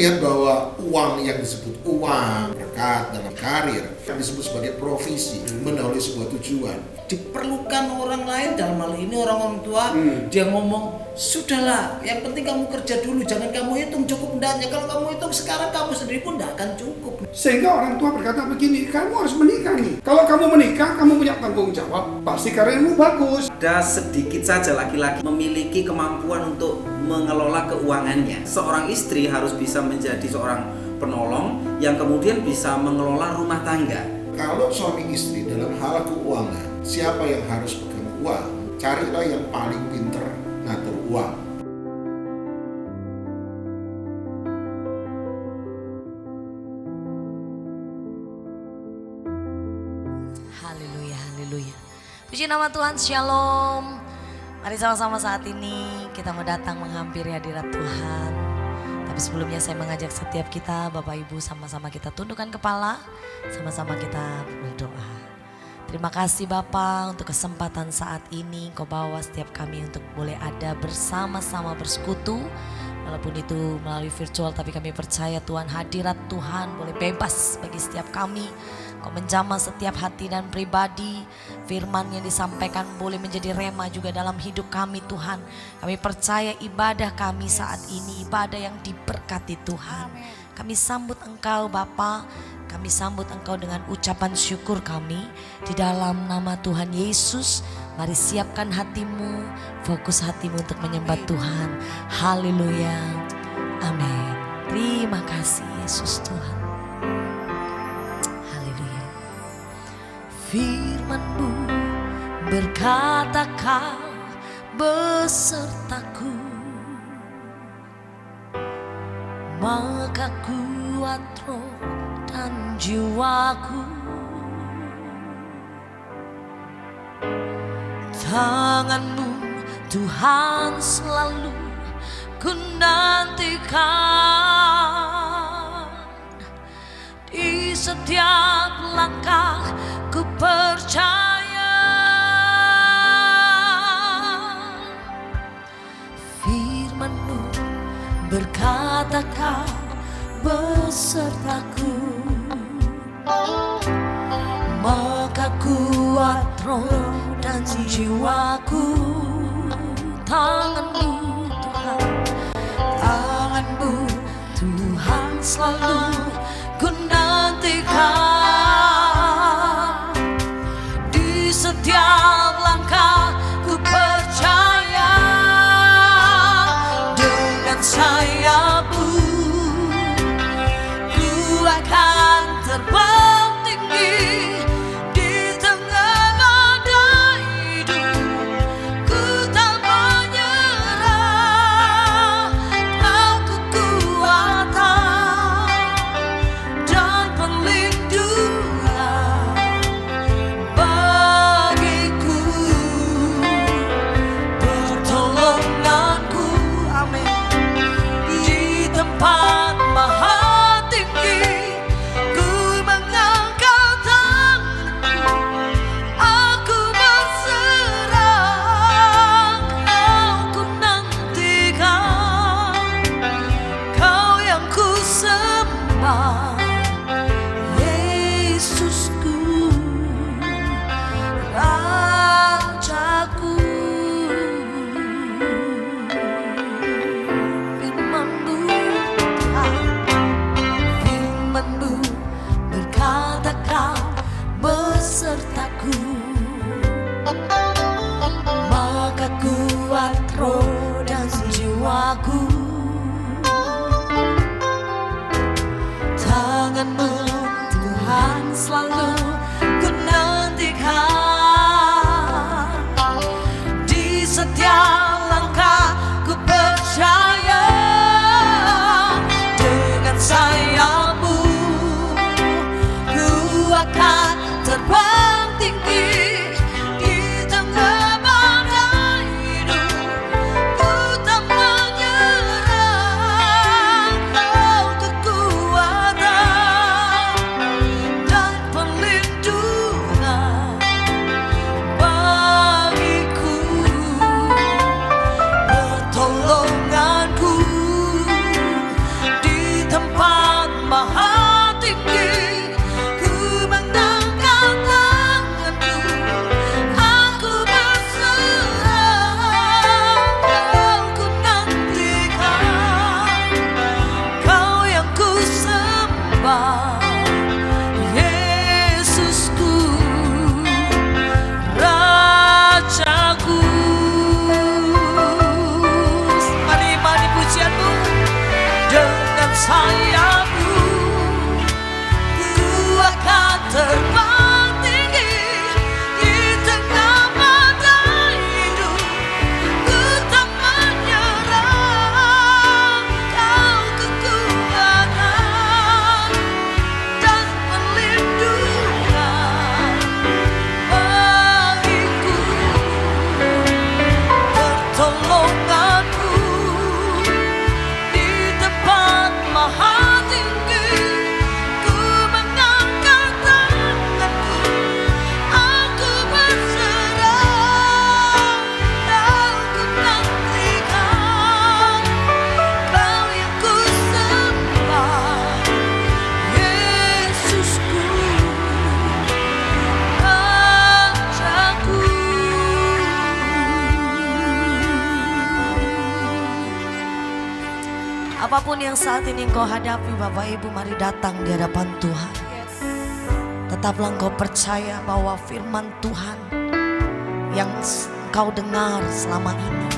melihat bahwa uang yang disebut uang, berkat, dalam karir yang disebut sebagai profesi, mendahului sebuah tujuan. Diperlukan orang lain, dalam hal ini orang tua, dia ngomong, sudahlah, yang penting kamu kerja dulu, jangan kamu hitung cukup enggaknya. Kalau kamu hitung sekarang, kamu sendiri pun tidak akan cukup. Sehingga orang tua berkata begini, kamu harus menikah nih. Kalau kamu menikah, kamu punya tanggung jawab, pasti karirmu bagus. Ada sedikit saja laki-laki memiliki kemampuan untuk mengelola keuangannya. Seorang istri harus bisa menjadi seorang penolong yang kemudian bisa mengelola rumah tangga. Kalau suami istri dalam hal keuangan, siapa yang harus pegang uang? Carilah yang paling pinter ngatur uang. Haleluya, haleluya. Puji nama Tuhan, shalom. Mari sama-sama saat ini kita mau datang menghampiri hadirat Tuhan. Tapi sebelumnya saya mengajak setiap kita, Bapak Ibu, sama-sama kita tundukkan kepala, sama-sama kita berdoa. Terima kasih Bapa untuk kesempatan saat ini Kau bawa setiap kami untuk boleh ada bersama-sama bersekutu. Walaupun itu melalui virtual, tapi kami percaya Tuhan, hadirat Tuhan boleh bebas bagi setiap kami. Kau menjamah setiap hati dan pribadi. Firman yang disampaikan boleh menjadi rema juga dalam hidup kami Tuhan. Kami percaya ibadah kami saat ini ibadah yang diberkati Tuhan. Kami sambut Engkau Bapa. Kami sambut Engkau dengan ucapan syukur kami. Di dalam nama Tuhan Yesus, mari siapkan hatimu, fokus hatimu untuk menyembah Tuhan. Haleluya. Amin. Terima kasih Yesus Tuhan. Haleluya. Firman-Mu berkata Kau besertaku, maka kuat roh dan jiwaku. Tangan-Mu Tuhan selalu ku nantikan. Di setiap langkah ku percaya. Firman-Mu berkata Kau besertaku, maka kuat roh dan jiwaku. Tangan-Mu Tuhan, tangan-Mu Tuhan selalu ku nantikan. Di setiap langkah ku percaya. Dengan sayap-Mu ku akan terbang tinggi. Di tengah badai hidup ku tak menyerah. Kau kekuatan dan perlindungan bagiku, pertolonganku. Amin. Di tempat maha tinggi ku mengangkat tanganku, aku berserah. Kau ku nantikan, Kau yang ku sembah, Yesusku, Rajaku. Firman-Mu Firman-Mu berkata Kau besertaku, maka kuat roh dan jiwaku. Tangan-Mu Tuhan selalu ku nantikan. Di setiap langkah ku percaya. Dengan sayap-Mu ku akan terbang tinggi. Di tengah badai hidup ku tak menyerah. Kau kekuatan dan perlindungan bagiku, pertolonganku. Di apapun yang saat ini engkau hadapi Bapak Ibu, mari datang di hadapan Tuhan. Tetaplah engkau percaya bahwa firman Tuhan yang engkau dengar selama ini,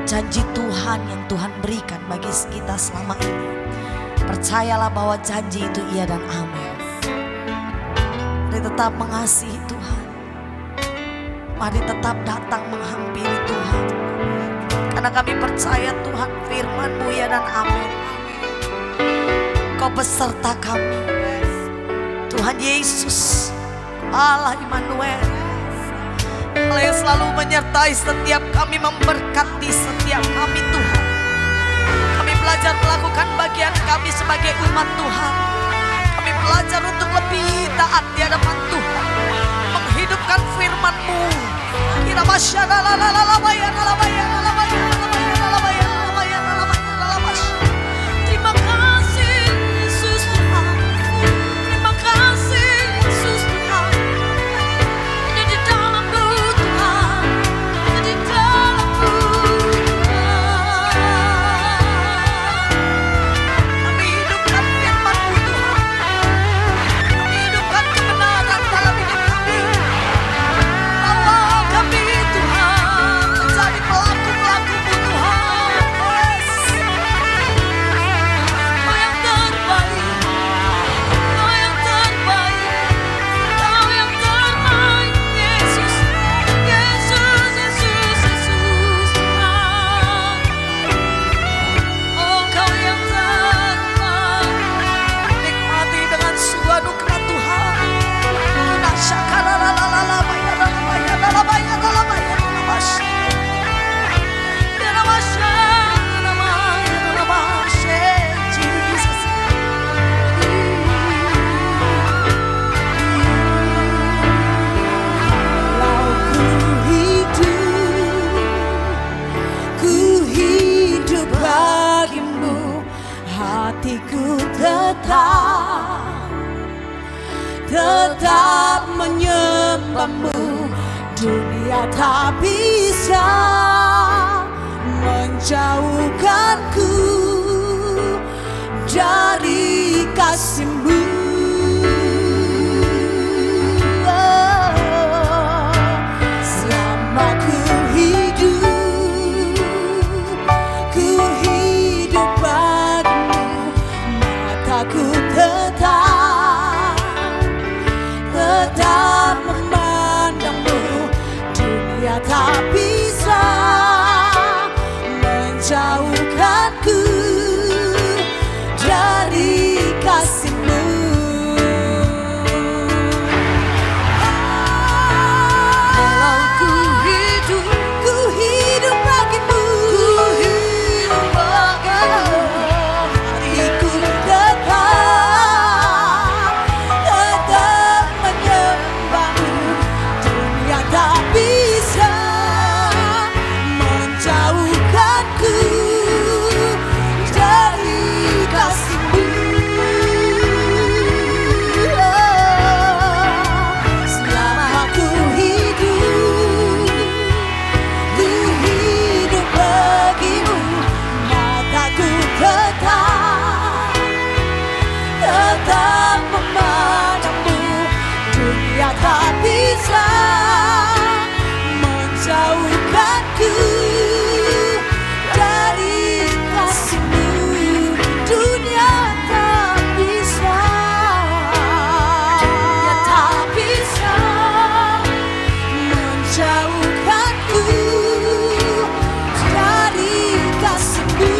janji Tuhan yang Tuhan berikan bagi kita selama ini, percayalah bahwa janji itu iya dan amin. Mari tetap mengasihi Tuhan, mari tetap datang menghampiri Tuhan, karena kami percaya Tuhan firman-Mu ya dan amin. Kau beserta kami, Tuhan Yesus, Allah Immanuel, Allah yang selalu menyertai setiap kami, memberkati setiap kami Tuhan. Kami belajar melakukan bagian kami sebagai umat Tuhan. Kami belajar untuk lebih taat di hadapan Tuhan, menghidupkan firman-Mu. Terima kasih Yesus Tuhan. Terima kasih Yesus Tuhan. Ada di dalam-Mu Tuhan. Ada di dalam-Mu Tuhan. Kami hidupkan firman-Mu Tuhan. Kami hidupkan kebenaran dalam hidup kami. Bawa kami Tuhan menjadi pelaku-pelaku-Mu Tuhan. Kau yang terbaik, Kau yang terbaik, Kau yang terbaik, Yesus, Yesus, Yesus, Yesus Tuhan. Oh Kau yang terbaik, nikmati dengan sungguh anugerah Tuhan. Ku hidup bagimu, hatiku tetap menyembah-Mu. Dunia tak bisa menjauhkanku dari kasih-Mu. Selama ku hidup bagimu, mataku tetap memandang-Mu. Dunia tak bisa menjauhkanku dari kasih-Mu. Kalau ku hidup bagimu, hatiku tetap menyembah-Mu. Dunia tak bisa menjauhkanku dari kasih-Mu. Selama ku hidup bagimu, mataku tetap memandang-Mu. Dunia tak bisa menjauhkanku dari kasih-Mu. Dunia tak bisa menjauhkanku dari kasih-Mu.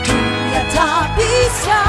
Dunia tak bisa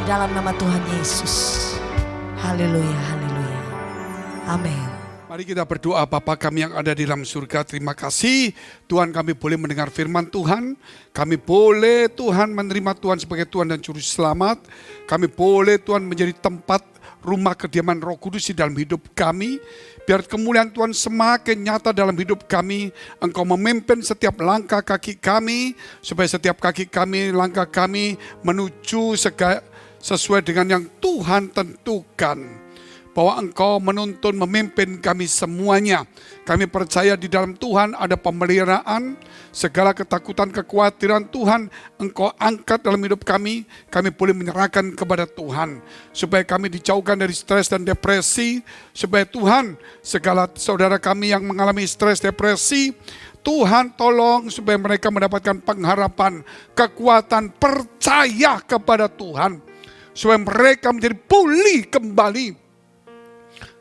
di dalam nama Tuhan Yesus. Haleluya, haleluya. Amin. Mari kita berdoa. Bapa kami yang ada di dalam surga, terima kasih Tuhan kami boleh mendengar firman Tuhan. Kami boleh Tuhan menerima Tuhan sebagai Tuhan dan Juru Selamat. Kami boleh Tuhan menjadi tempat rumah kediaman Roh Kudus di dalam hidup kami. Biar kemuliaan Tuhan semakin nyata dalam hidup kami. Engkau memimpin setiap langkah kaki kami, supaya setiap kaki kami, langkah kami menuju sesuai dengan yang Tuhan tentukan. Bahwa Engkau menuntun, memimpin kami semuanya. Kami percaya di dalam Tuhan ada pemeliharaan. Segala ketakutan, kekhawatiran Tuhan Engkau angkat dalam hidup kami. Kami boleh menyerahkan kepada Tuhan. Supaya kami dijauhkan dari stres dan depresi. Supaya Tuhan, segala saudara kami yang mengalami stres, depresi, Tuhan tolong supaya mereka mendapatkan pengharapan, kekuatan, percaya kepada Tuhan. Supaya mereka menjadi pulih kembali.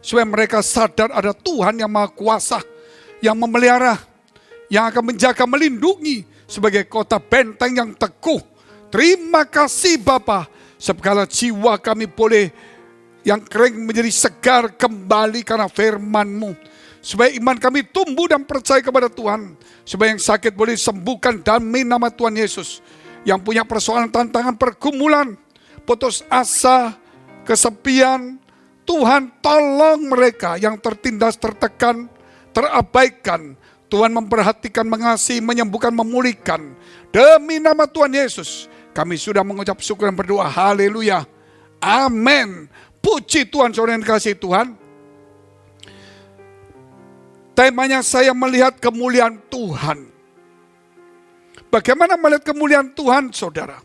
Supaya mereka sadar ada Tuhan yang Maha Kuasa, yang memelihara, yang akan menjaga, melindungi sebagai kota benteng yang teguh. Terima kasih Bapa, segala jiwa kami boleh yang kering menjadi segar kembali karena firman-Mu. Supaya iman kami tumbuh dan percaya kepada Tuhan. Supaya yang sakit boleh disembuhkan demi nama Tuhan Yesus. Yang punya persoalan, tantangan, pergumulan, putus asa, kesepian, Tuhan tolong mereka yang tertindas, tertekan, terabaikan. Tuhan memperhatikan, mengasihi, menyembuhkan, memulihkan. Demi nama Tuhan Yesus, kami sudah mengucap syukur dan berdoa. Haleluya. Amin. Puji Tuhan, saudara yang dikasihi Tuhan. Temanya saya melihat kemuliaan Tuhan. Bagaimana melihat kemuliaan Tuhan, saudara?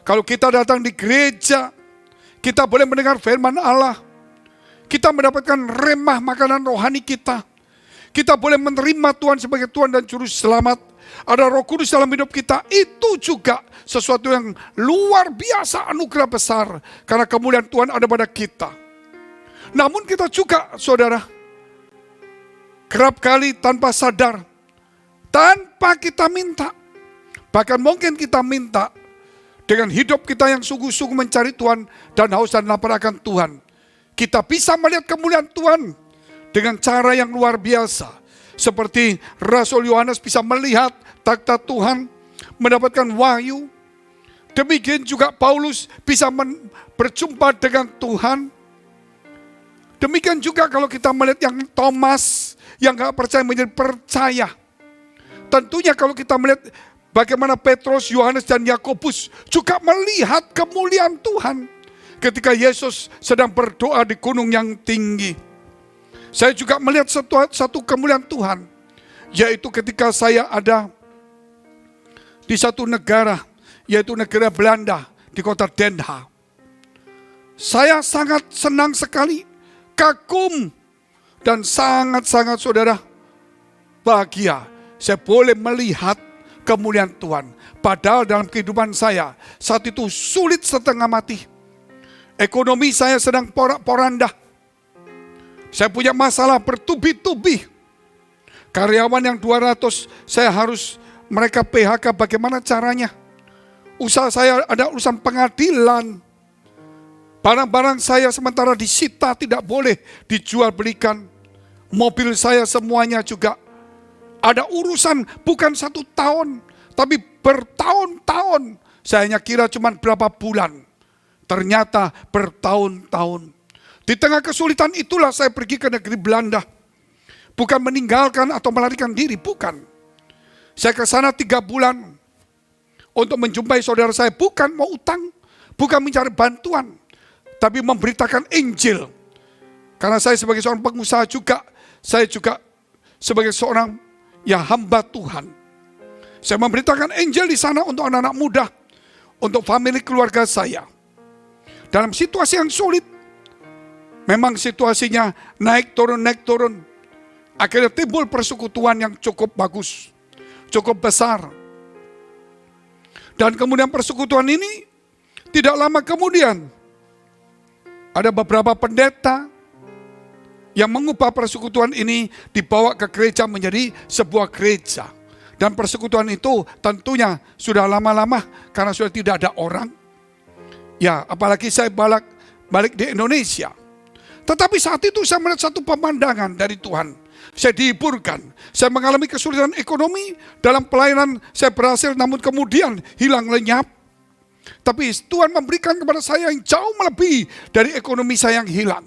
Kalau kita datang di gereja, kita boleh mendengar firman Allah. Kita mendapatkan remah makanan rohani kita. Kita boleh menerima Tuhan sebagai Tuhan dan Juru Selamat. Ada Roh Kudus dalam hidup kita. Itu juga sesuatu yang luar biasa, anugerah besar. Karena kemuliaan Tuhan ada pada kita. Namun kita juga, saudara, kerap kali tanpa sadar, tanpa kita minta, bahkan mungkin kita minta, dengan hidup kita yang sungguh-sungguh mencari Tuhan dan haus dan lapar akan Tuhan, kita bisa melihat kemuliaan Tuhan dengan cara yang luar biasa. Seperti Rasul Yohanes bisa melihat takhta Tuhan, mendapatkan wahyu. Demikian juga Paulus bisa berjumpa dengan Tuhan. Demikian juga kalau kita melihat yang Thomas, yang gak percaya menjadi percaya. Tentunya kalau kita melihat bagaimana Petrus, Yohanes, dan Yakobus juga melihat kemuliaan Tuhan ketika Yesus sedang berdoa di gunung yang tinggi. Saya juga melihat satu kemuliaan Tuhan, yaitu ketika saya ada di satu negara, yaitu negara Belanda, di kota Den Haag. Saya sangat senang sekali, kagum, dan sangat-sangat saudara bahagia. Saya boleh melihat kemuliaan Tuhan. Padahal dalam kehidupan saya saat itu sulit setengah mati. Ekonomi saya sedang porak-poranda. Saya punya masalah bertubi-tubi. Karyawan yang 200 saya harus mereka PHK, bagaimana caranya? Usaha saya ada urusan pengadilan. Barang-barang saya sementara disita, tidak boleh dijual belikan. Mobil saya semuanya juga ada urusan, bukan 1 tahun, tapi bertahun-tahun. Saya hanya kira cuma berapa bulan. Ternyata bertahun-tahun. Di tengah kesulitan itulah saya pergi ke negeri Belanda. Bukan meninggalkan atau melarikan diri, bukan. Saya ke sana 3 bulan untuk menjumpai saudara saya. Bukan mau utang, bukan mencari bantuan, tapi memberitakan Injil. Karena saya sebagai seorang pengusaha juga, saya juga sebagai seorang ya hamba Tuhan. Saya memberitakan Injil di sana untuk anak-anak muda, untuk famili keluarga saya. Dalam situasi yang sulit, memang situasinya naik turun. Akhirnya timbul persekutuan yang cukup bagus, cukup besar. Dan kemudian persekutuan ini tidak lama kemudian ada beberapa pendeta yang mengubah persekutuan ini, dibawa ke gereja menjadi sebuah gereja. Dan persekutuan itu tentunya sudah lama-lama karena sudah tidak ada orang. Ya, apalagi saya balik di Indonesia. Tetapi saat itu saya melihat satu pemandangan dari Tuhan. Saya dihiburkan. Saya mengalami kesulitan ekonomi dalam pelayanan. Saya berhasil, namun kemudian hilang lenyap. Tapi Tuhan memberikan kepada saya yang jauh melebihi dari ekonomi saya yang hilang.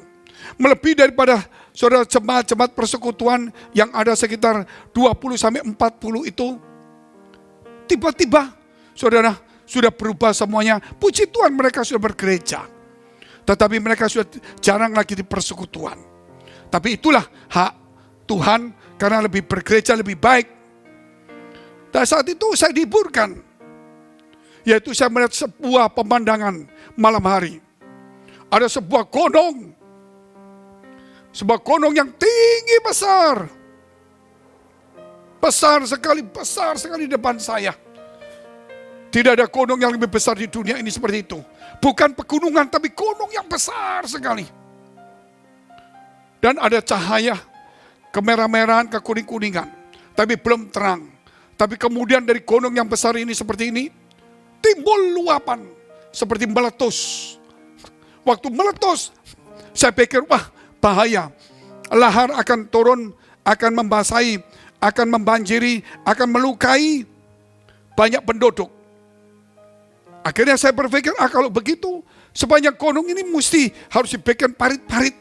Melebihi daripada saudara jemaat-jemaat persekutuan yang ada sekitar 20-40 itu. Tiba-tiba saudara sudah berubah semuanya. Puji Tuhan mereka sudah bergereja. Tetapi mereka sudah jarang lagi di persekutuan. Tapi itulah hak Tuhan karena lebih bergereja lebih baik. Dan saat itu saya dihiburkan. Yaitu saya melihat sebuah pemandangan malam hari. Ada sebuah gunung. Sebuah gunung yang tinggi besar. Besar sekali di depan saya. Tidak ada gunung yang lebih besar di dunia ini seperti itu. Bukan pegunungan, tapi gunung yang besar sekali. Dan ada cahaya, kemerah-merahan, kekuning-kuningan. Tapi belum terang. Tapi kemudian dari gunung yang besar ini seperti ini, timbul luapan seperti meletus. Waktu meletus, saya pikir, wah bahaya. Lahar akan turun, akan membasahi, akan membanjiri, akan melukai banyak penduduk. Akhirnya saya berpikir, kalau begitu sepanjang gunung ini mesti harus dibikin parit-parit.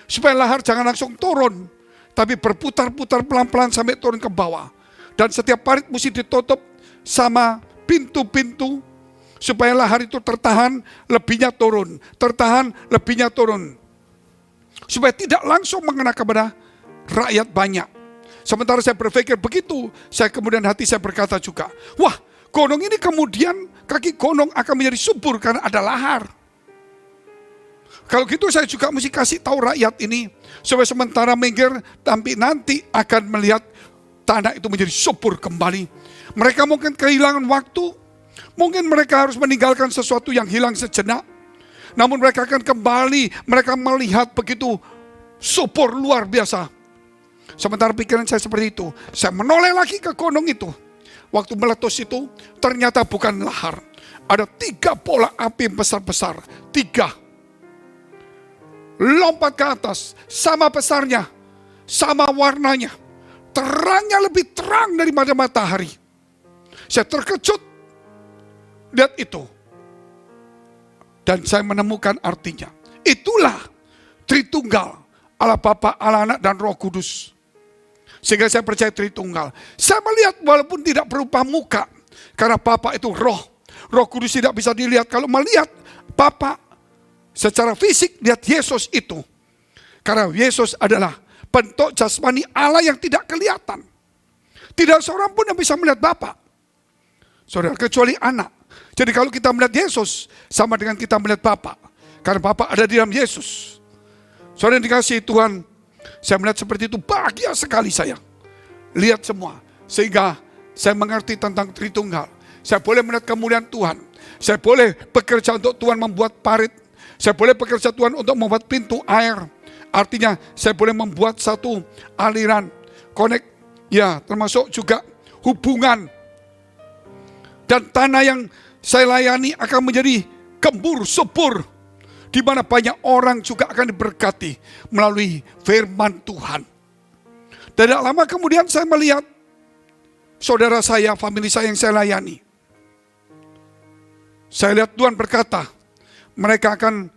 Supaya lahar jangan langsung turun. Tapi berputar-putar pelan-pelan sampai turun ke bawah. Dan setiap parit mesti ditutup sama pintu-pintu. Supaya lahar itu tertahan, lebihnya turun. Tertahan, lebihnya turun. Supaya tidak langsung mengena kepada rakyat banyak. Sementara saya berpikir begitu, saya kemudian hati saya berkata juga, wah gunung ini kemudian kaki gunung akan menjadi subur karena ada lahar. Kalau gitu saya juga mesti kasih tahu rakyat ini. Supaya sementara minggir, tapi nanti akan melihat tanah itu menjadi subur kembali. Mereka mungkin kehilangan waktu. Mungkin mereka harus meninggalkan sesuatu yang hilang sejenak. Namun mereka akan kembali, mereka melihat begitu subur luar biasa. Sementara pikiran saya seperti itu, saya menoleh lagi ke gunung itu. Waktu meletus itu ternyata bukan lahar. Ada 3 bola api besar-besar. 3. Lompat ke atas, sama besarnya, sama warnanya. Terangnya lebih terang daripada matahari. Saya terkejut lihat itu. Dan saya menemukan artinya. Itulah Tritunggal, Allah Bapa, Allah Anak, dan Roh Kudus. Sehingga saya percaya Tritunggal. Saya melihat walaupun tidak berupa muka. Karena Bapa itu roh. Roh Kudus tidak bisa dilihat. Kalau melihat Bapa secara fisik, lihat Yesus itu. Karena Yesus adalah bentuk jasmani Allah yang tidak kelihatan. Tidak seorang pun yang bisa melihat Bapa. Saudara, kecuali anak. Jadi kalau kita melihat Yesus, sama dengan kita melihat Bapa. Karena Bapa ada di dalam Yesus. Saudara yang dikasihi Tuhan, saya melihat seperti itu, bahagia sekali saya. Lihat semua. Sehingga saya mengerti tentang Tritunggal. Saya boleh melihat kemuliaan Tuhan. Saya boleh bekerja untuk Tuhan membuat parit. Saya boleh bekerja Tuhan untuk membuat pintu air. Artinya saya boleh membuat satu aliran. Connect. Ya, termasuk juga hubungan. Dan tanah yang saya layani akan menjadi gembur, subur. Di mana banyak orang juga akan diberkati melalui firman Tuhan. Tidak lama kemudian saya melihat saudara saya, famili saya yang saya layani. Saya lihat Tuhan berkata, mereka akan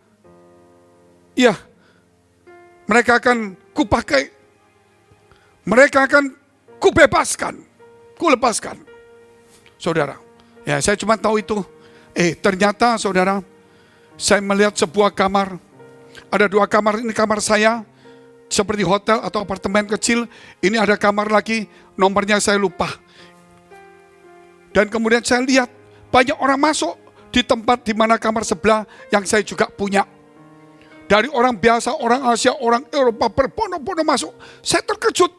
kupakai, mereka akan kubebaskan, kulepaskan. Saudara, ya saya cuma tahu itu. Ternyata saudara, saya melihat sebuah kamar. Ada 2 kamar, ini kamar saya. Seperti hotel atau apartemen kecil. Ini ada kamar lagi, nomornya saya lupa. Dan kemudian saya lihat banyak orang masuk di tempat di mana kamar sebelah yang saya juga punya. Dari orang biasa, orang Asia, orang Eropa berbondong-bondong masuk. Saya terkejut.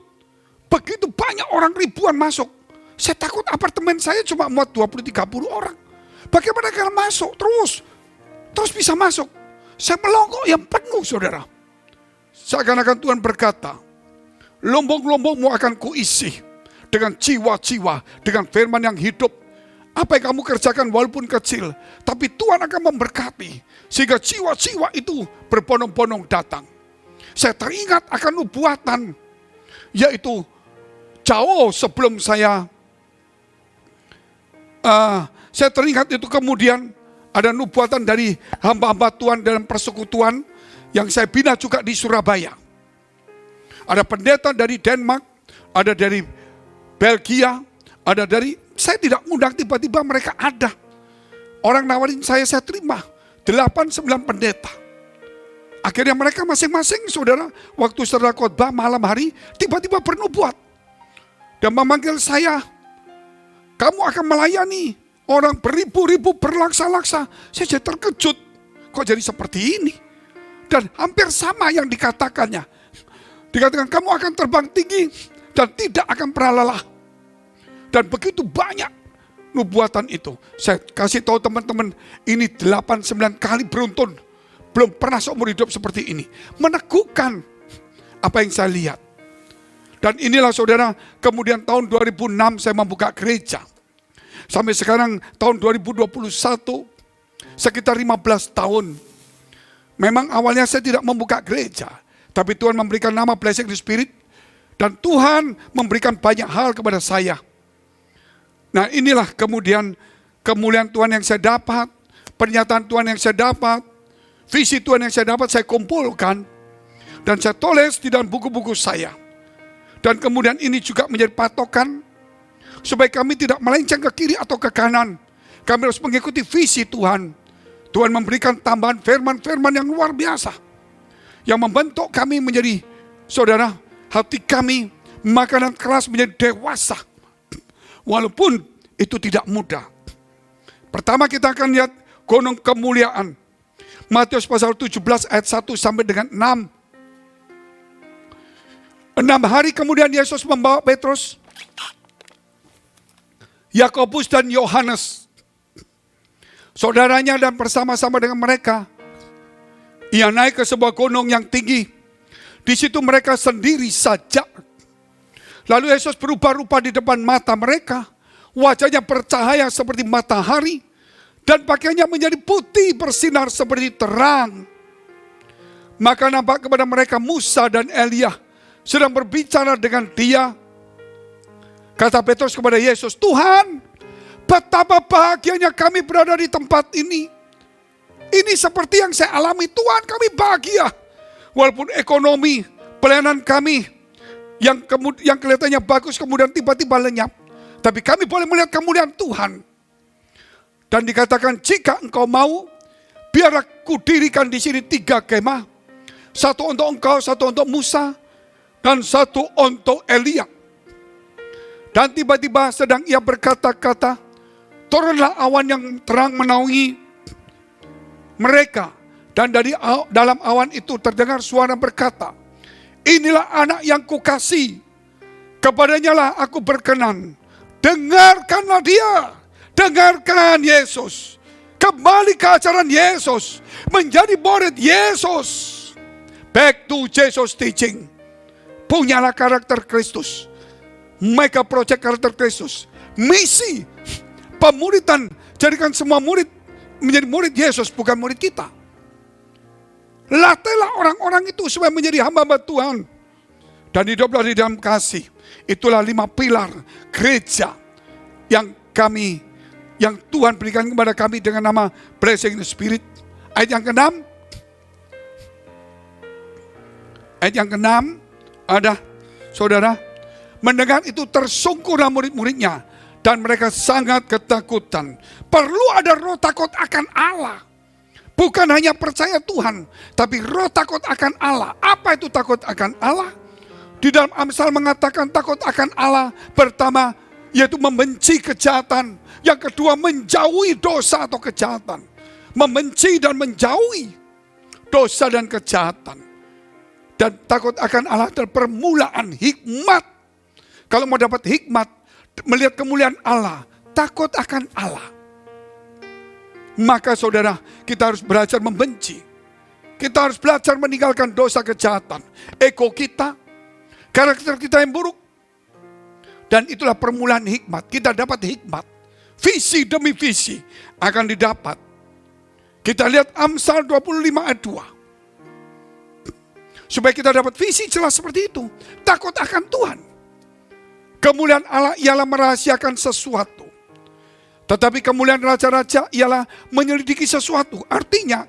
Begitu banyak orang, ribuan masuk. Saya takut apartemen saya cuma muat 20-30 orang. Bagaimana kalian masuk terus bisa masuk? Saya melongok yang penuh, saudara. Seakan-akan Tuhan berkata, lombong-lombongmu akan kuisi dengan jiwa-jiwa, dengan firman yang hidup. Apa yang kamu kerjakan walaupun kecil, tapi Tuhan akan memberkati. Sehingga jiwa-jiwa itu berbondong-bondong datang. Saya teringat akan nubuatan, yaitu jauh sebelum saya teringat itu kemudian ada nubuatan dari hamba-hamba Tuhan dalam persekutuan yang saya bina juga di Surabaya. Ada pendeta dari Denmark, ada dari Belgia, ada dari, saya tidak undang, tiba-tiba mereka ada. Orang nawarin saya terima. 8-9 pendeta. Akhirnya mereka masing-masing, saudara, waktu setelah khotbah malam hari, tiba-tiba bernubuat. Dan memanggil saya, kamu akan melayani orang beribu-ribu berlaksa-laksa. Saya jadi terkejut, kok jadi seperti ini? Dan hampir sama yang dikatakannya. Dikatakan kamu akan terbang tinggi dan tidak akan pernah lelah. Dan begitu banyak nubuatan itu. Saya kasih tahu teman-teman, ini 8-9 kali beruntun. Belum pernah seumur hidup seperti ini. Meneguhkan apa yang saya lihat. Dan inilah saudara, kemudian tahun 2006 saya membuka gereja. Sampai sekarang tahun 2021, sekitar 15 tahun. Memang awalnya saya tidak membuka gereja. Tapi Tuhan memberikan nama Blessing the Spirit. Dan Tuhan memberikan banyak hal kepada saya. Nah inilah kemudian kemuliaan Tuhan yang saya dapat, pernyataan Tuhan yang saya dapat, visi Tuhan yang saya dapat saya kumpulkan. Dan saya tulis di dalam buku-buku saya. Dan kemudian ini juga menjadi patokan, supaya kami tidak melenceng ke kiri atau ke kanan. Kami harus mengikuti visi Tuhan. Tuhan memberikan tambahan firman-firman yang luar biasa. Yang membentuk kami menjadi, saudara, hati kami, makanan keras menjadi dewasa. Walaupun itu tidak mudah. Pertama kita akan lihat gunung kemuliaan. Matius pasal 17 ayat 1 sampai dengan 6. 6 hari kemudian Yesus membawa Petrus, Yakobus dan Yohanes, saudaranya, dan bersama-sama dengan mereka, ia naik ke sebuah gunung yang tinggi. Di situ mereka sendiri saja. Lalu Yesus berubah rupa di depan mata mereka. Wajahnya bercahaya seperti matahari. Dan pakaiannya menjadi putih bersinar seperti terang. Maka nampak kepada mereka Musa dan Elia sedang berbicara dengan dia. Kata Petrus kepada Yesus, Tuhan, betapa bahagianya kami berada di tempat ini. Ini seperti yang saya alami, Tuhan, kami bahagia. Walaupun ekonomi, pelayanan kami yang kelihatannya bagus kemudian tiba-tiba lenyap. Tapi kami boleh melihat kemuliaan Tuhan. Dan dikatakan, jika engkau mau, biar aku dirikan di sini 3 kemah. 1 untuk engkau, 1 untuk Musa, dan 1 untuk Elia. Dan tiba-tiba sedang ia berkata-kata, turunlah awan yang terang menaungi mereka. Dan dari dalam awan itu terdengar suara berkata, inilah anak yang kukasihi, kepadanya lah aku berkenan. Dengarkanlah dia, dengarkan Yesus. Kembali ke ajaran Yesus, menjadi murid Yesus. Back to Jesus teaching. Punyalah karakter Kristus. Mega project karakter Kristus. Misi pemuridan, jadikan semua murid menjadi murid Yesus, bukan murid kita. Latihlah orang-orang itu supaya menjadi hamba-hamba Tuhan. Dan hiduplah di dalam kasih. Itulah 5 pilar gereja yang Tuhan berikan kepada kami dengan nama Blessing the Spirit. Ayat yang ke-6. Ayat yang ke-6 ada, saudara, mendengar itu tersungkurlah murid-muridnya dan mereka sangat ketakutan. Perlu ada roh takut akan Allah. Bukan hanya percaya Tuhan, tapi roh takut akan Allah. Apa itu takut akan Allah? Di dalam Amsal mengatakan takut akan Allah pertama yaitu membenci kejahatan. Yang kedua menjauhi dosa atau kejahatan. Membenci dan menjauhi dosa dan kejahatan. Dan takut akan Allah adalah permulaan hikmat. Kalau mau dapat hikmat, melihat kemuliaan Allah, takut akan Allah. Maka saudara, kita harus belajar membenci. Kita harus belajar meninggalkan dosa kejahatan. Ego kita, karakter kita yang buruk. Dan itulah permulaan hikmat. Kita dapat hikmat. visi demi visi akan didapat. Kita lihat Amsal 25 ayat 2. Supaya kita dapat visi jelas seperti itu. Takut akan Tuhan. Kemuliaan Allah ialah merahasiakan sesuatu. Tetapi kemuliaan raja-raja ialah menyelidiki sesuatu. Artinya,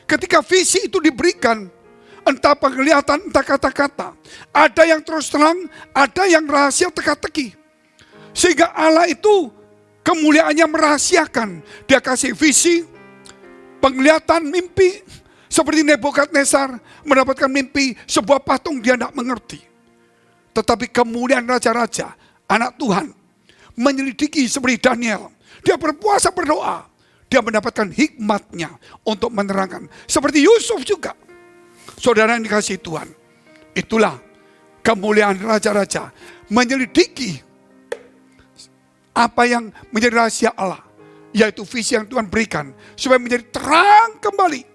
ketika visi itu diberikan, entah penglihatan, entah kata-kata, ada yang terus terang, ada yang rahasia teka-teki. Sehingga Allah itu kemuliaannya merahasiakan. Dia kasih visi, penglihatan, mimpi. Seperti Nebukadnezar mendapatkan mimpi sebuah patung, dia tidak mengerti. Tetapi kemuliaan raja-raja, anak Tuhan, menyelidiki seperti Daniel. Dia berpuasa berdoa. Dia mendapatkan hikmatnya untuk menerangkan. Seperti Yusuf juga. Saudara yang dikasihi Tuhan. Itulah kemuliaan raja-raja. Menyelidiki apa yang menjadi rahasia Allah. Yaitu visi yang Tuhan berikan. Supaya menjadi terang kembali.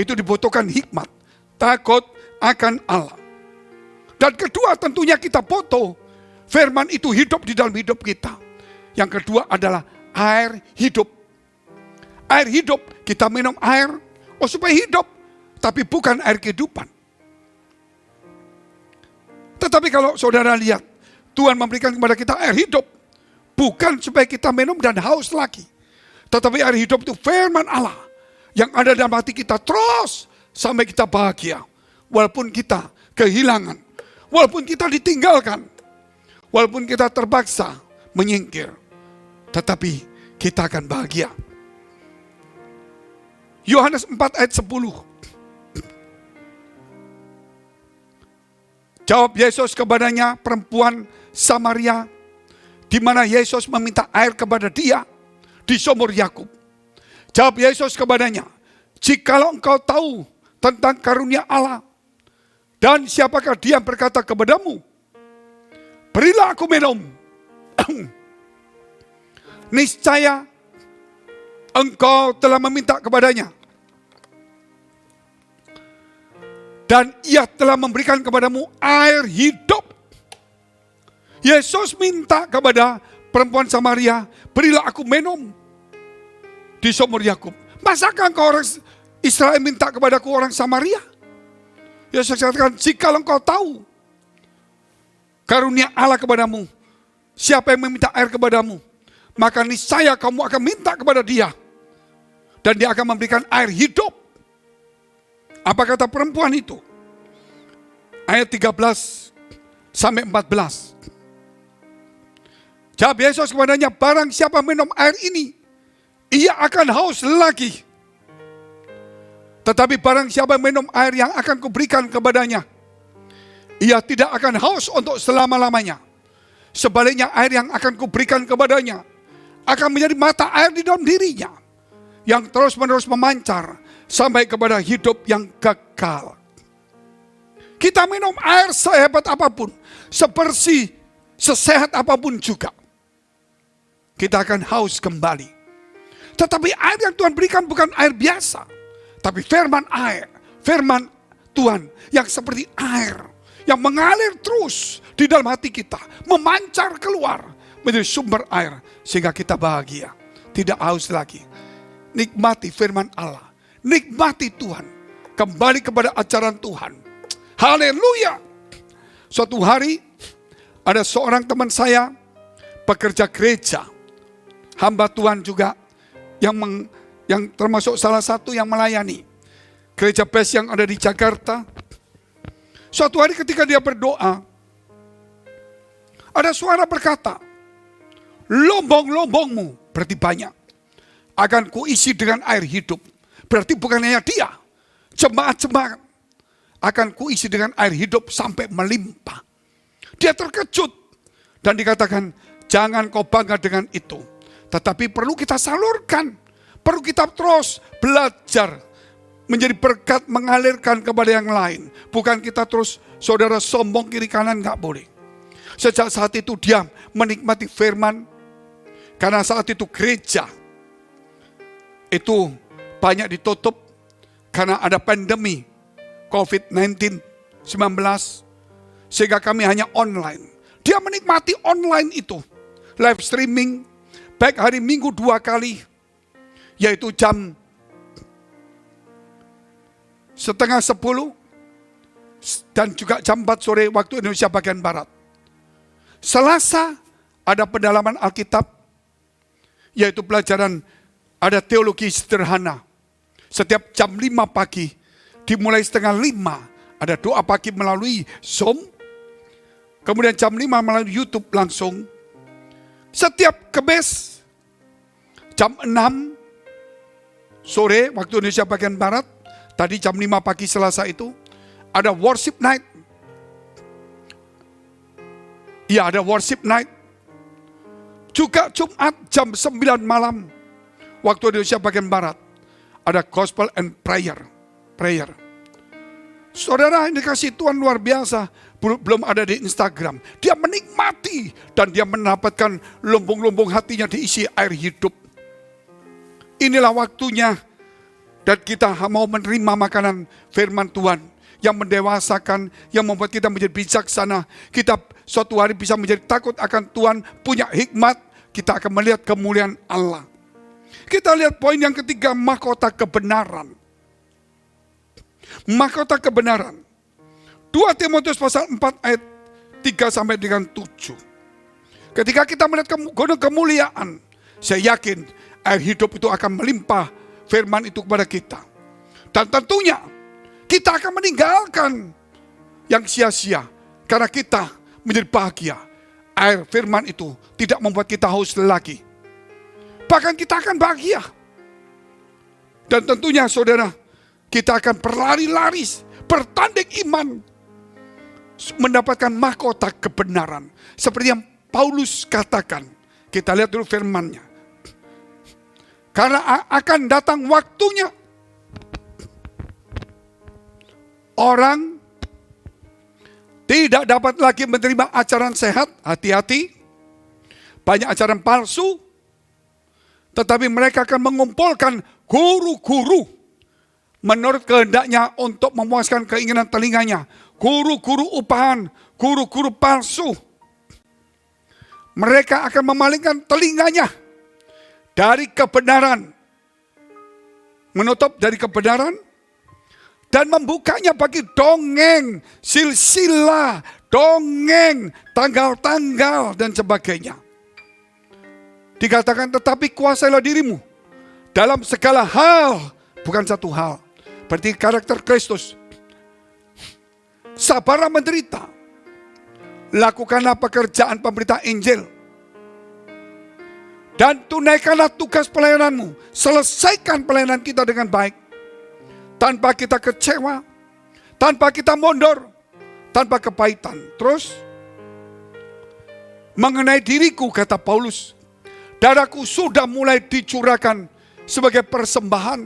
Itu dibutuhkan hikmat. Takut akan Allah. Dan kedua tentunya kita foto. Firman itu hidup di dalam hidup kita. Yang kedua adalah air hidup. Air hidup, kita minum air. Supaya hidup. Tapi bukan air kehidupan. Tetapi kalau saudara lihat. Tuhan memberikan kepada kita air hidup. Bukan supaya kita minum dan haus lagi. Tetapi air hidup itu firman Allah. Yang ada dalam hati kita terus sampai kita bahagia. Walaupun kita kehilangan. Walaupun kita ditinggalkan. Walaupun kita terpaksa menyingkir. Tetapi kita akan bahagia. Yohanes 4 ayat 10. Jawab Yesus kepadanya, perempuan Samaria, di mana Yesus meminta air kepada dia di sumur Yakub. Jawab Yesus kepadanya, jikalau engkau tahu tentang karunia Allah, dan siapakah dia yang berkata kepadamu, berilah aku minum. Niscaya engkau telah meminta kepadanya, dan ia telah memberikan kepadamu air hidup. Yesus minta kepada perempuan Samaria, berilah aku minum di sumur Yakub. Masakah engkau orang Israel minta kepadaku orang Samaria? Yesus katakan, jika engkau tahu karunia Allah kepadamu, siapa yang meminta air kepadamu, maka niscaya kamu akan minta kepada dia, dan dia akan memberikan air hidup. Apa kata perempuan itu? Ayat 13 sampai 14. Jawab Yesus kepadanya, barang siapa minum air ini, ia akan haus lagi. Tetapi barang siapa minum air yang akan kuberikan kepadanya, ia tidak akan haus untuk selama-lamanya. Sebaliknya air yang akan kuberikan kepadanya akan menjadi mata air di dalam dirinya, yang terus-menerus memancar sampai kepada hidup yang kekal. Kita minum air sehebat apapun, sebersih, sesehat apapun juga, kita akan haus kembali. Tetapi air yang Tuhan berikan bukan air biasa. Tapi firman air. Firman Tuhan yang seperti air. Yang mengalir terus di dalam hati kita. Memancar keluar menjadi sumber air. Sehingga kita bahagia. Tidak haus lagi. Nikmati firman Allah. Nikmati Tuhan. Kembali kepada ajaran Tuhan. Haleluya. Suatu hari ada seorang teman saya. Pekerja gereja. Hamba Tuhan juga. Yang termasuk salah satu yang melayani gereja Best yang ada di Jakarta. Suatu hari ketika dia berdoa, ada suara berkata, lombong-lombongmu berarti banyak, akan kuisi dengan air hidup. Berarti bukan hanya dia, jemaat-jemaat akan kuisi dengan air hidup sampai melimpah. Dia terkejut dan dikatakan, jangan kau bangga dengan itu. Tetapi perlu kita salurkan. Perlu kita terus belajar. Menjadi berkat mengalirkan kepada yang lain. Bukan kita terus saudara sombong kiri kanan, gak boleh. Sejak saat itu dia menikmati firman. Karena saat itu gereja itu banyak ditutup. Karena ada pandemi COVID-19 sehingga kami hanya online. Dia menikmati online itu. Live streaming. baik hari Minggu 2 kali, yaitu jam 9:30 dan juga jam 4 sore waktu Indonesia bagian Barat. Selasa ada pendalaman Alkitab, yaitu pelajaran ada teologi sederhana. Setiap jam 5 pagi, dimulai 4:30 ada doa pagi melalui Zoom. Kemudian jam 5 melalui YouTube langsung. Setiap Kamis jam 6 sore waktu Indonesia bagian Barat, tadi jam 5 pagi Selasa itu, ada worship night. Ya, ada worship night. Juga Jumat jam 9 malam waktu Indonesia bagian Barat, ada gospel and prayer. Saudara, ini kasih Tuhan luar biasa. Belum ada di Instagram. Dia menikmati dan dia mendapatkan lumbung-lumbung hatinya diisi air hidup. Inilah waktunya dan kita mau menerima makanan firman Tuhan yang mendewasakan, yang membuat kita menjadi bijaksana. Kita suatu hari bisa menjadi takut akan Tuhan, punya hikmat. Kita akan melihat kemuliaan Allah. Kita lihat poin yang ketiga, mahkota kebenaran. Mahkota kebenaran. 2 Timotius pasal 4 ayat 3 sampai dengan 7. Ketika kita melihat gunung kemuliaan, saya yakin air hidup itu akan melimpah firman itu kepada kita. Dan tentunya kita akan meninggalkan yang sia-sia karena kita menjadi bahagia. Air firman itu tidak membuat kita haus lagi. Bahkan kita akan bahagia. Dan tentunya saudara, kita akan berlari-lari, bertanding iman, mendapatkan mahkota kebenaran. Seperti yang Paulus katakan. Kita lihat dulu firman-Nya. Karena akan datang waktunya orang tidak dapat lagi menerima ajaran sehat. Hati-hati. Banyak ajaran palsu. Tetapi mereka akan mengumpulkan guru-guru menurut kehendaknya untuk memuaskan keinginan telinganya. Guru-guru upahan, guru-guru palsu. Mereka akan memalingkan telinganya dari kebenaran. Menutup dari kebenaran. Dan membukanya bagi dongeng, silsilah, dongeng, tanggal-tanggal dan sebagainya. Dikatakan tetapi kuasailah dirimu dalam segala hal. Bukan satu hal. Berarti karakter Kristus. Sabarlah menderita. Lakukanlah pekerjaan pemberita Injil. Dan tunaikanlah tugas pelayananmu. Selesaikan pelayanan kita dengan baik. Tanpa kita kecewa. Tanpa kita mundur. Tanpa kepahitan. Terus. Mengenai diriku, kata Paulus. Darahku sudah mulai dicurahkan sebagai persembahan.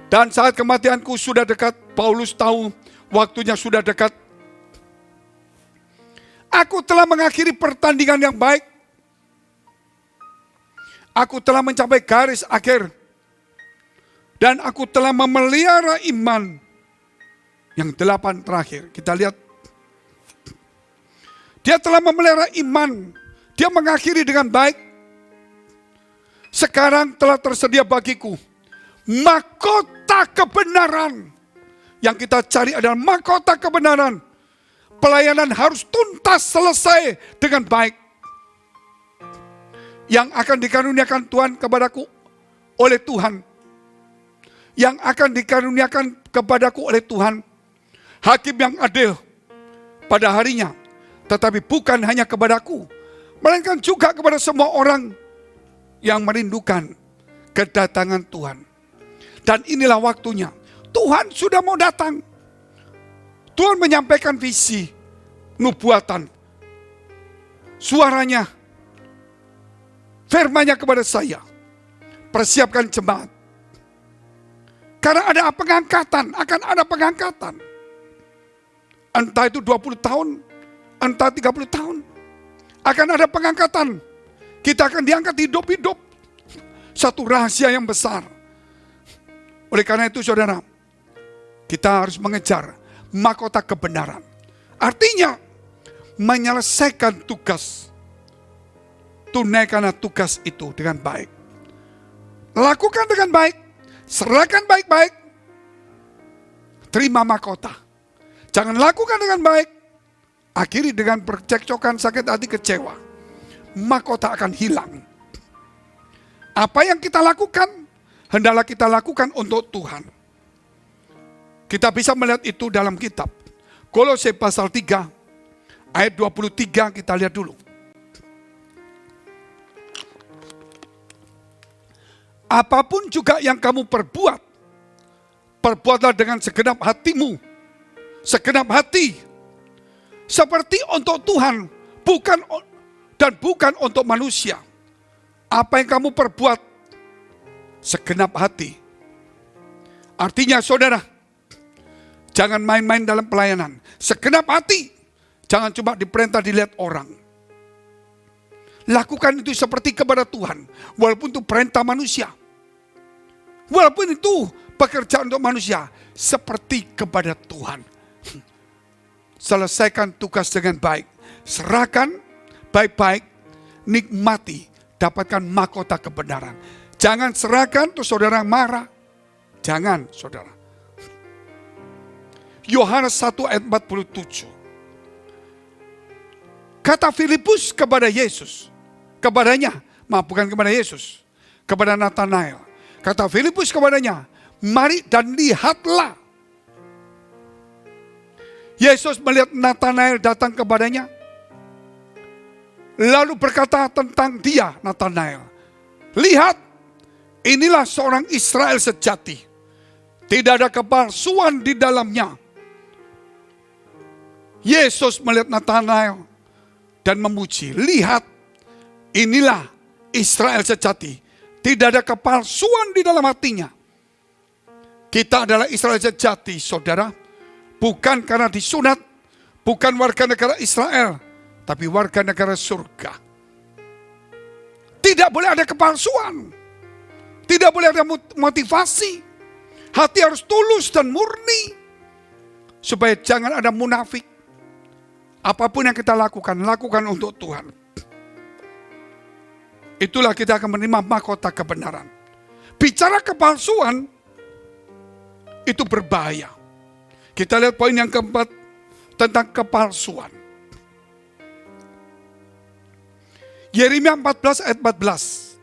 Dan saat kematianku sudah dekat. Paulus tahu waktunya sudah dekat. Aku telah mengakhiri pertandingan yang baik. Aku telah mencapai garis akhir. Dan aku telah memelihara iman. Yang 8 terakhir. Kita lihat. Dia telah memelihara iman. Dia mengakhiri dengan baik. Sekarang telah tersedia bagiku mahkota kebenaran. Yang kita cari adalah mahkota kebenaran. Pelayanan harus tuntas selesai dengan baik. Yang akan dikaruniakan Tuhan kepadaku oleh Tuhan. Yang akan dikaruniakan kepadaku oleh Tuhan. Hakim yang adil pada harinya. Tetapi bukan hanya kepadaku. Melainkan juga kepada semua orang yang merindukan kedatangan Tuhan. Dan inilah waktunya. Tuhan sudah mau datang. Tuhan menyampaikan visi, nubuatan, suaranya, firman-Nya kepada saya. Persiapkan jemaat. Karena ada pengangkatan, akan ada pengangkatan. Entah itu 20 tahun, entah 30 tahun. Akan ada pengangkatan. Kita akan diangkat hidup-hidup. Satu rahasia yang besar. Oleh karena itu saudara, kita harus mengejar mahkota kebenaran. Artinya, menyelesaikan tugas tunaikanlah tugas itu dengan baik. Lakukan dengan baik, serahkan baik-baik, terima mahkota. Jangan lakukan dengan baik, akhiri dengan percekcokan, sakit hati, kecewa. Mahkota akan hilang. Apa yang kita lakukan, hendaklah kita lakukan untuk Tuhan. Kita bisa melihat itu dalam kitab Kolose pasal 3 ayat 23, kita lihat dulu. Apapun juga yang kamu perbuat, perbuatlah dengan segenap hatimu, segenap hati, seperti untuk Tuhan, bukan untuk manusia. Apa yang kamu perbuat, segenap hati. Artinya saudara, jangan main-main dalam pelayanan. Segenap hati, jangan cuma diperintah dilihat orang. Lakukan itu seperti kepada Tuhan, walaupun itu perintah manusia. Walaupun itu pekerjaan untuk manusia, seperti kepada Tuhan. Selesaikan tugas dengan baik. Serahkan baik-baik, nikmati, dapatkan mahkota kebenaran. Jangan serahkan terus saudara marah. Jangan saudara. Yohanes 1 ayat 47. Kata Filipus kepada Yesus. Bukan kepada Yesus. Kepada Nathanael. Kata Filipus kepadanya, mari dan lihatlah. Yesus melihat Nathanael datang kepadanya. Lalu berkata tentang dia, Nathanael. Lihat, inilah seorang Israel sejati. Tidak ada kepalsuan di dalamnya. Yesus melihat Nathanael dan memuji. Lihat, inilah Israel sejati. Tidak ada kepalsuan di dalam hatinya. Kita adalah Israel sejati, saudara. Bukan karena disunat, bukan warga negara Israel, tapi warga negara surga. Tidak boleh ada kepalsuan. Tidak boleh ada motivasi. Hati harus tulus dan murni. Supaya jangan ada munafik. Apapun yang kita lakukan, lakukan untuk Tuhan. Itulah kita akan menerima mahkota kebenaran. Bicara kepalsuan, itu berbahaya. Kita lihat poin yang keempat tentang kepalsuan. Yeremia 14 ayat 14.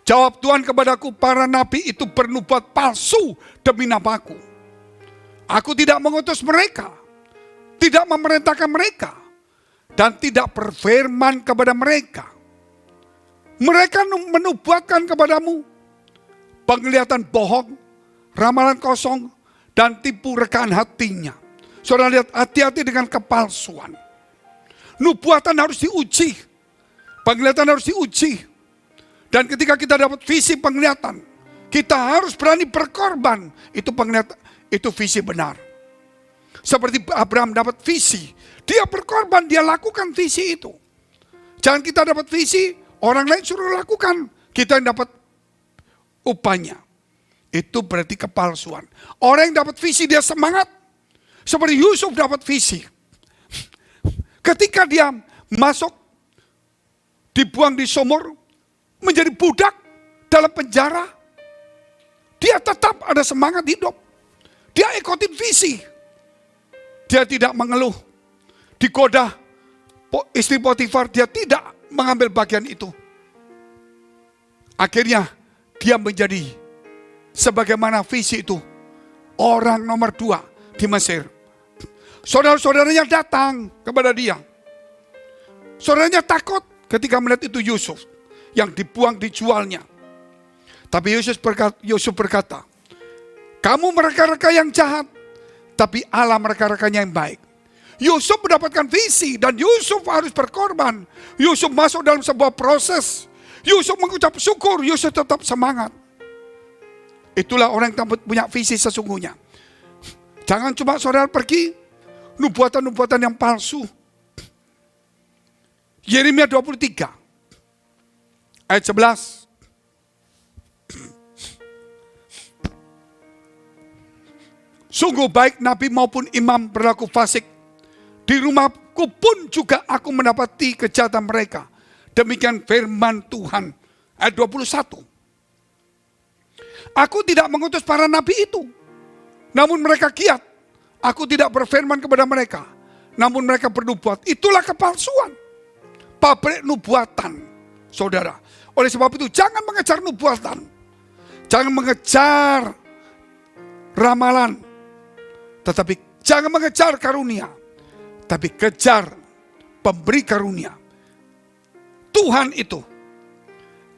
Jawab Tuhan kepadaku, para nabi itu bernubuat palsu demi namaku. Aku tidak mengutus mereka, tidak memerintahkan mereka, dan tidak berfirman kepada mereka. Mereka menubuatkan kepadamu penglihatan bohong, ramalan kosong, dan tipu rekaan hatinya. Saudara lihat, hati-hati dengan kepalsuan. Nubuatan harus diuji, penglihatan harus diuji. Dan ketika kita dapat visi penglihatan, kita harus berani berkorban. Itu penglihatan, itu visi benar. Seperti Abraham dapat visi, dia berkorban, dia lakukan visi itu. Jangan kita dapat visi, orang lain suruh lakukan, kita yang dapat upahnya. Itu berarti kepalsuan. Orang yang dapat visi dia semangat. Seperti Yusuf dapat visi. Ketika dia masuk, dibuang di sumur, menjadi budak dalam penjara, dia tetap ada semangat hidup. Dia ikutin visi. Dia tidak mengeluh. Digoda istri Potifar, dia tidak mengambil bagian itu. Akhirnya dia menjadi sebagaimana visi itu, orang nomor 2 di Mesir. Saudara-saudaranya datang kepada dia. Saudaranya takut ketika melihat itu Yusuf yang dibuang, dijualnya. Tapi Yusuf berkata, kamu mereka-reka yang jahat, tapi Allah mereka-rekanya yang baik. Yusuf mendapatkan visi dan Yusuf harus berkorban. Yusuf masuk dalam sebuah proses. Yusuf mengucap syukur, Yusuf tetap semangat. Itulah orang yang punya visi sesungguhnya. Jangan cuma saudara pergi nubuatan-nubuatan yang palsu. Yeremia 23 ayat 11. Sungguh baik nabi maupun imam berlaku fasik di rumah sebabku pun juga aku mendapati kejahatan mereka. Demikian firman Tuhan. Ayat 21. Aku tidak mengutus para nabi itu, namun mereka kiat. Aku tidak berfirman kepada mereka, namun mereka bernubuat. Itulah kepalsuan. Pabrik nubuatan, saudara. Oleh sebab itu jangan mengejar nubuatan. Jangan mengejar ramalan. Tetapi jangan mengejar karunia. Tapi kejar pemberi karunia. Tuhan itu.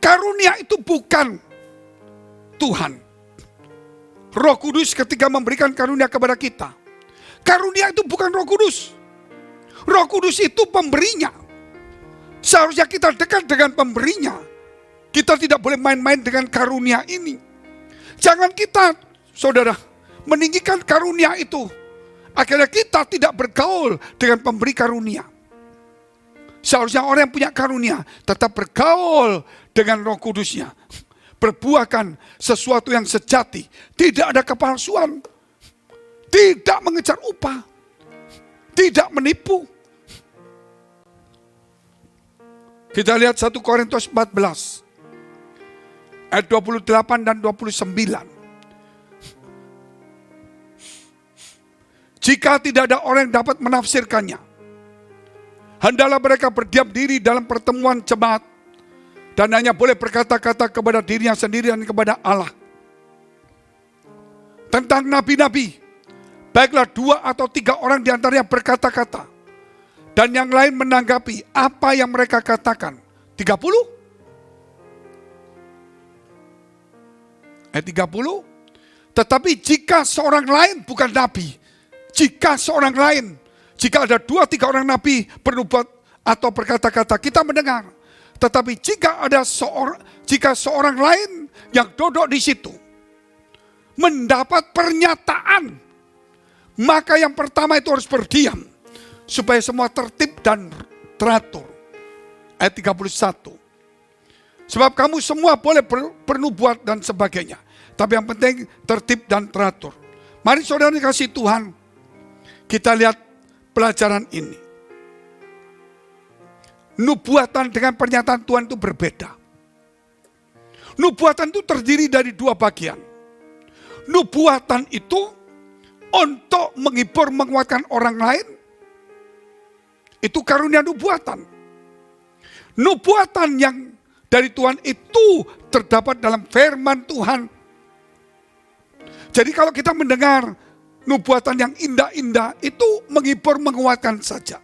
Karunia itu bukan Tuhan. Roh Kudus ketika memberikan karunia kepada kita. Karunia itu bukan Roh Kudus. Roh Kudus itu pemberinya. Seharusnya kita dekat dengan pemberinya. Kita tidak boleh main-main dengan karunia ini. Jangan kita, saudara, meninggikan karunia itu. Akhirnya kita tidak bergaul dengan pemberi karunia. Seharusnya orang yang punya karunia tetap bergaul dengan Roh Kudusnya. Berbuahkan sesuatu yang sejati. Tidak ada kepalsuan. Tidak mengejar upah. Tidak menipu. Kita lihat 1 Korintus 14. Ayat 28 dan 29. Jika tidak ada orang yang dapat menafsirkannya, hendaklah mereka berdiam diri dalam pertemuan jemaat dan hanya boleh berkata-kata kepada dirinya sendiri dan kepada Allah. Tentang nabi-nabi, baiklah 2 atau 3 orang di antaranya berkata-kata dan yang lain menanggapi apa yang mereka katakan. 30. Ayat 30. Tetapi jika seorang lain bukan nabi, jika ada 2-3 orang nabi bernubuat atau berkata-kata, kita mendengar. Tetapi jika seorang lain yang duduk di situ mendapat pernyataan, maka yang pertama itu harus berdiam supaya semua tertib dan teratur. Ayat 31. Sebab kamu semua boleh bernubuat dan sebagainya, tapi yang penting tertib dan teratur. Mari saudara dikasih Tuhan, kita lihat pelajaran ini. Nubuatan dengan pernyataan Tuhan itu berbeda. Nubuatan itu terdiri dari 2 bagian. Nubuatan itu untuk menghibur, menguatkan orang lain. Itu karunia nubuatan. Nubuatan yang dari Tuhan itu terdapat dalam firman Tuhan. Jadi kalau kita mendengar nubuatan yang indah-indah itu menghibur, menguatkan saja.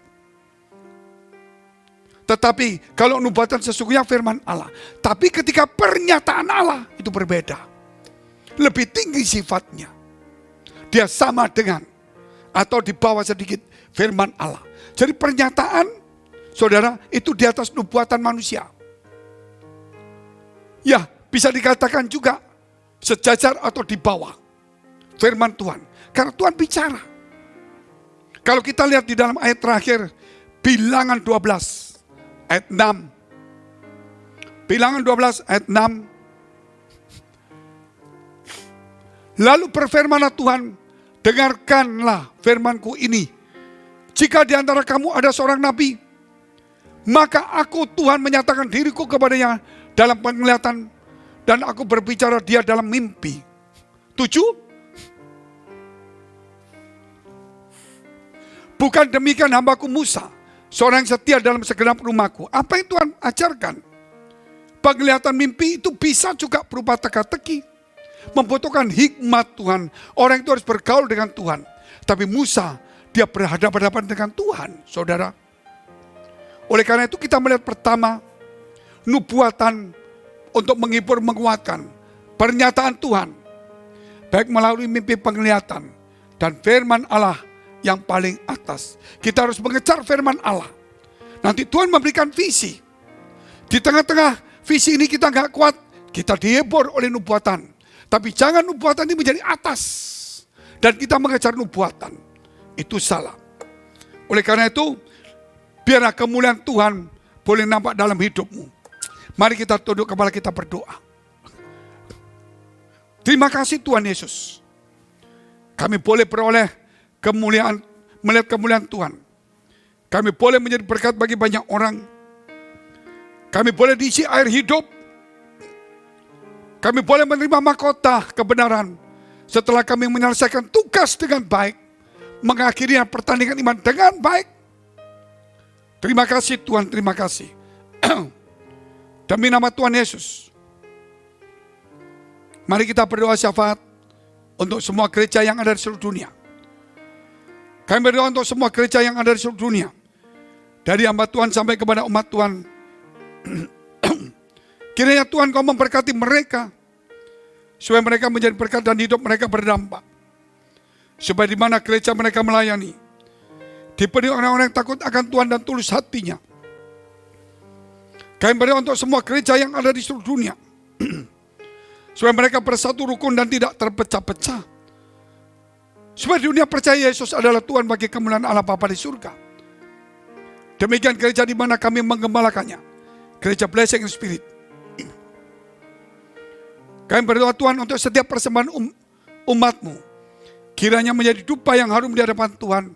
Tetapi kalau nubuatan sesungguhnya firman Allah. Tapi ketika pernyataan Allah itu berbeda. Lebih tinggi sifatnya. Dia sama dengan atau di bawah sedikit firman Allah. Jadi pernyataan, saudara, itu di atas nubuatan manusia. Ya, bisa dikatakan juga sejajar atau di bawah firman Tuhan. Karena Tuhan bicara. Kalau kita lihat di dalam ayat terakhir, Bilangan 12 ayat 6. Bilangan 12 ayat 6. Lalu berfirmanlah Tuhan, dengarkanlah firmanku ini. Jika di antara kamu ada seorang nabi, maka aku Tuhan menyatakan diriku kepadanya dalam penglihatan, dan aku berbicara dia dalam mimpi. 7. Bukan demikian hambaku Musa, seorang yang setia dalam segenap rumahku. Apa yang Tuhan ajarkan? Penglihatan mimpi itu bisa juga berupa teka-teki. Membutuhkan hikmat Tuhan. Orang itu harus bergaul dengan Tuhan. Tapi Musa, dia berhadapan-hadapan dengan Tuhan, saudara. Oleh karena itu kita melihat pertama, nubuatan untuk menghibur, menguatkan. Pernyataan Tuhan, baik melalui mimpi penglihatan dan firman Allah yang paling atas. Kita harus mengejar firman Allah. Nanti Tuhan memberikan visi. Di tengah-tengah visi ini kita gak kuat, kita dihibur oleh nubuatan. Tapi jangan nubuatan ini menjadi atas. Dan kita mengejar nubuatan. Itu salah. Oleh karena itu, biarlah kemuliaan Tuhan boleh nampak dalam hidupmu. Mari kita tunduk kepala, kita berdoa. Terima kasih Tuhan Yesus. Kami boleh beroleh kemuliaan, melihat kemuliaan Tuhan. Kami boleh menjadi berkat bagi banyak orang. Kami boleh diisi air hidup. Kami boleh menerima mahkota kebenaran setelah kami menyelesaikan tugas dengan baik, mengakhiri pertandingan iman dengan baik. Terima kasih Tuhan, terima kasih. Demi nama Tuhan Yesus, mari kita berdoa syafaat untuk semua gereja yang ada di seluruh dunia. Kami berdoa untuk semua gereja yang ada di seluruh dunia, dari hamba Tuhan sampai kepada umat Tuhan. Kiranya Tuhan Kau memberkati mereka, supaya mereka menjadi berkat dan hidup mereka berdampak. Supaya di mana gereja mereka melayani, dipenuhi orang-orang yang takut akan Tuhan dan tulus hatinya. Kami berdoa untuk semua gereja yang ada di seluruh dunia, supaya mereka bersatu rukun dan tidak terpecah-pecah. Supaya dunia percaya Yesus adalah Tuhan bagi kemuliaan Allah Bapa di surga. Demikian gereja di mana kami menggembalakannya, gereja Blessing Spirit. Kami berdoa Tuhan untuk setiap persembahan umat-Mu, kiranya menjadi dupa yang harum di hadapan Tuhan.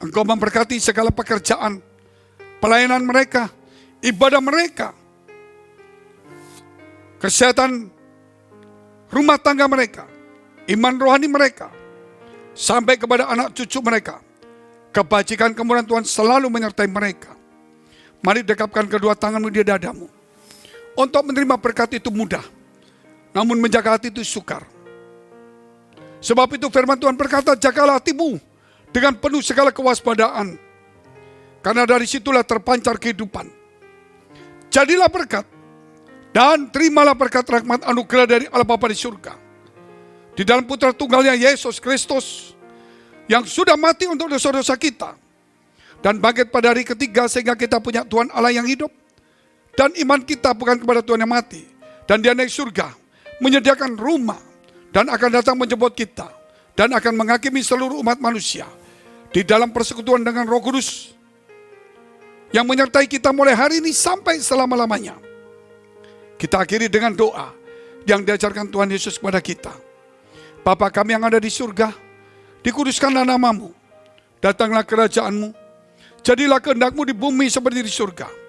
Engkau memberkati segala pekerjaan, pelayanan mereka, ibadah mereka, kesehatan rumah tangga mereka, iman rohani mereka, sampai kepada anak cucu mereka. Kebajikan kemurahan Tuhan selalu menyertai mereka. Mari dekapkan kedua tanganmu di dadamu. Untuk menerima berkat itu mudah, namun menjaga hati itu sukar. Sebab itu firman Tuhan berkata, jagalah hatimu dengan penuh segala kewaspadaan, karena dari situlah terpancar kehidupan. Jadilah berkat dan terimalah berkat rahmat anugerah dari Allah Bapa di surga, di dalam putra tunggalnya Yesus Kristus, yang sudah mati untuk dosa-dosa kita dan bangkit pada hari ketiga, sehingga kita punya Tuhan Allah yang hidup. Dan iman kita bukan kepada Tuhan yang mati, dan Dia naik surga, menyediakan rumah, dan akan datang menjemput kita, dan akan menghakimi seluruh umat manusia di dalam persekutuan dengan Roh Kudus yang menyertai kita mulai hari ini sampai selama-lamanya. Kita akhiri dengan doa yang diajarkan Tuhan Yesus kepada kita. Bapa kami yang ada di surga, dikuduskanlah nama-Mu, datanglah kerajaan-Mu, jadilah kehendak-Mu di bumi seperti di surga.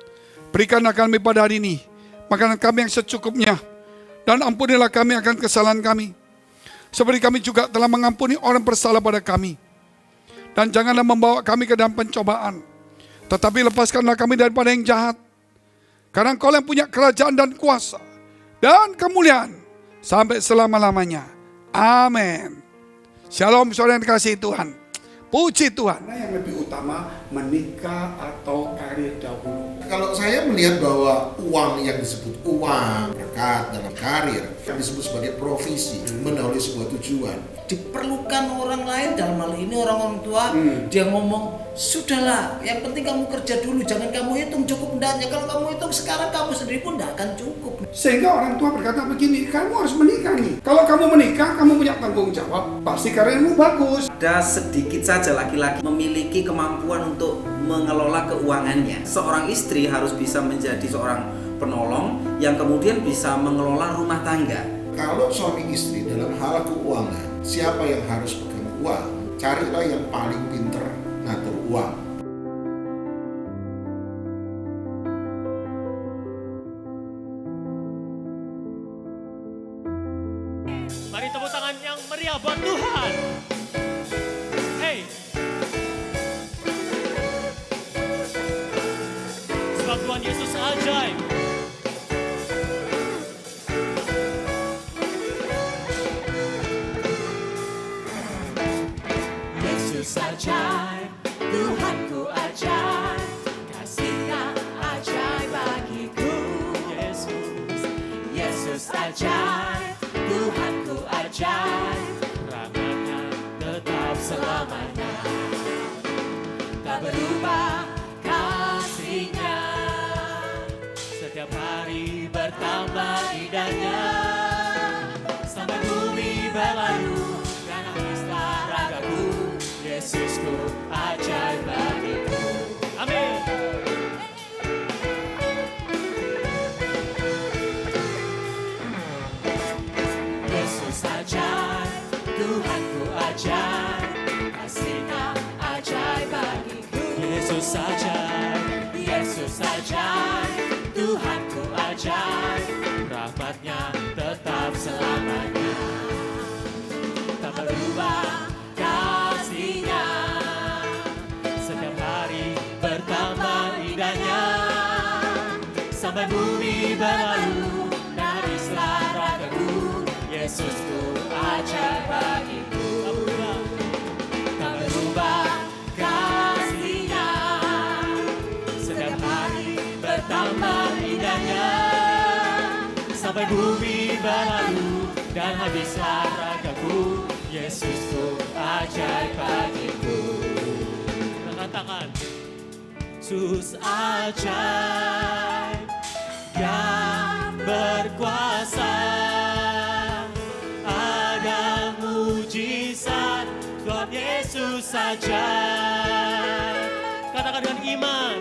Berikanlah kami pada hari ini makanan kami yang secukupnya, dan ampunilah kami akan kesalahan kami, seperti kami juga telah mengampuni orang bersalah pada kami. Dan janganlah membawa kami ke dalam pencobaan, tetapi lepaskanlah kami daripada yang jahat. Karena Engkau yang punya kerajaan dan kuasa dan kemuliaan sampai selama-lamanya. Amin. Shalom saudara yang dikasihi Tuhan. Puji Tuhan. Mana yang lebih utama, menikah atau karir dahulu? Kalau saya melihat bahwa uang yang disebut uang, berkat dalam karir, yang disebut sebagai profesi, mendahului sebuah tujuan. Diperlukan orang lain, dalam hal ini orang tua, dia ngomong, sudahlah, yang penting kamu kerja dulu, jangan kamu hitung cukup enggaknya. Kalau kamu hitung sekarang, kamu sendiri pun tidak akan cukup. Sehingga orang tua berkata begini, kamu harus menikah nih. Kalau kamu menikah, kamu punya tanggung jawab, pasti karirmu bagus. Ada sedikit saja laki-laki memiliki kemampuan untuk mengelola keuangannya. Seorang istri harus bisa menjadi seorang penolong yang kemudian bisa mengelola rumah tangga. Kalau suami istri dalam hal keuangan, siapa yang harus pegang uang? Carilah yang paling pinter ngatur uang. Mari tepuk tangan yang meriah buat Tuhan. Hey. Sebab Tuhan Yesus ajaib. Yesus ajaib, Tuhanku ajaib, kasih-Nya ajaib bagiku. Yesus ajaib, Tuhanku ajaib, rahmat-Nya tetap selamanya. Tak berubah kasih-Nya, setiap hari bertambah indahnya. Sampai bumi berlalu dan habislah ragaku, Yesusku ajaib bagiku. Amin. Yesus ajaib, Tuhanku ajaib, kasih-Nya ajaib bagiku. Yesus Yesus ajaib, Yesus ajaib, Tuhanku ajaib, rahmatnya tetap selamanya. Tak berubah kasih-Nya, setiap hari bertambah indahnya. Sampai bumi berlalu dan habislah ragaku, Yesusku ajaib bagiku. Tak berubah kasih-Nya, setiap hari bertambah indahnya. Sampai bumi berlalu dan habislah ragaku, Yesusku ajaib bagiku. Katakan, Yesus ajaib yang berkuasa, ada mujizat Tuhan Yesus ajaib. katakan dengan iman.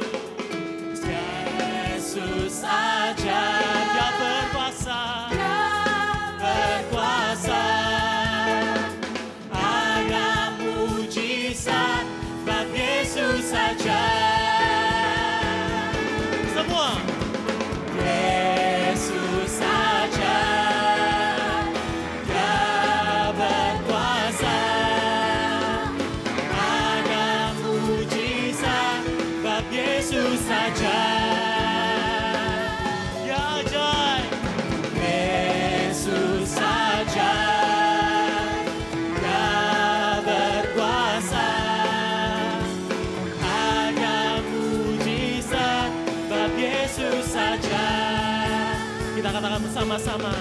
Yesus ajaib yang berkuasa, berkuasa, ada mujizat Tuhan Yesus ajaib. Semua. Yesus ajaib, Dia berkuasa, ada mujizat bab Yesus ajaib. Ya ajaib. Yesus ajaib, Dia berkuasa, ada mujizat bab Yesus ajaib. Kita katakan bersama-sama.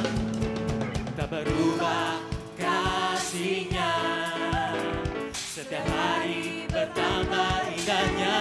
Tak berubah kasih-Nya, setiap hari bertambah indahnya.